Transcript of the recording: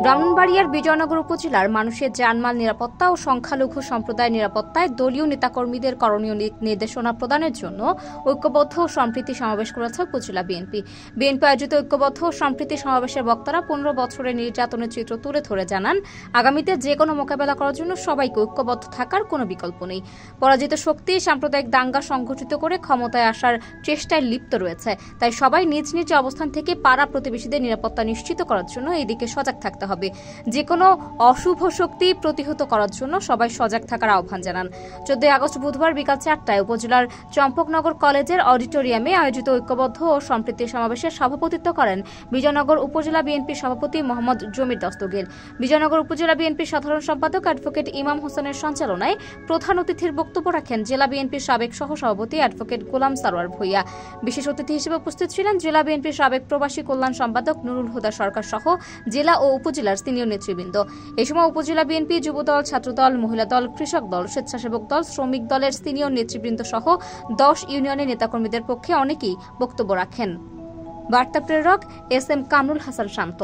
ব্রাহ্মণবাড়িয়ার বিজয়নগর উপজেলার মানুষের জানমাল নিরাপত্তা ও সংখ্যালঘু সম্প্রদায়ের নিরাপত্তায় দলীয় নেতাকর্মীদের করণীয় নির্দেশনা প্রদানের জন্য ঐক্যবদ্ধ ও সম্প্রীতি সমাবেশ করেছে উপজেলা বিএনপি আয়োজিত ঐক্যবদ্ধ ও সম্প্রীতি সমাবেশের বক্তারা 15 বছরের নির্যাতনের চিত্র তুলে ধরে জানান, আগামীতে যে কোনো মোকাবেলা করার জন্য সবাইকে ঐক্যবদ্ধ থাকার কোনো বিকল্প নেই। পরাজিত শক্তি সাম্প্রদায়িক দাঙ্গা সংঘটিত করে ক্ষমতায় আসার চেষ্টায় লিপ্ত রয়েছে, তাই সবাই নিজ নিজ অবস্থান থেকে পাড়া প্রতিবেশীদের নিরাপত্তা নিশ্চিত করার জন্য এদিকে সজাগ থাকতে হবে। যে কোনো অশুভ শক্তি প্রতিহত করার জন্য সবাই সজাগ থাকার আহ্বান জানান। 14 আগস্ট বুধবার বিকাল 4টায় উপজেলার চম্পকনগর কলেজের অডিটোরিয়ামে আয়োজিত ঐক্যবদ্ধ ও সম্প্রীতি সমাবেশে সভাপতিত্ব করেন বিজয়নগর উপজেলা বিএনপির সভাপতি মোহাম্মদ জমির দস্তগীর। বিজয়নগর উপজেলা বিএনপির সাধারণ সম্পাদক অ্যাডভোকেট ইমাম হোসেনের সঞ্চালনায় প্রধান অতিথির বক্তব্য রাখেন জেলা বিএনপির সাবেক সহসভাপতি অ্যাডভোকেট গোলাম সারোয়ার ভূঁইয়া। বিশেষ অতিথি হিসেবে উপস্থিত ছিলেন জেলা বিএনপির সাবেক প্রবাসী কল্যাণ সম্পাদক নুরুল হুদা সরকার সহ জেলা ও উপজেলার সিনিয়র নেতৃবৃন্দ। এই সময় উপজেলা বিএনপি, যুবদল, ছাত্রদল, মহিলা দল, কৃষক দল, স্বেচ্ছাসেবক দল, শ্রমিক দলের সিনিয়র নেতৃবৃন্দ সহ 10 ইউনিয়নের নেতাকর্মীদের পক্ষে অনেকেই বক্তব্য রাখেন। বার্তা প্রেরক এস এম কামরুল হাসান শান্ত।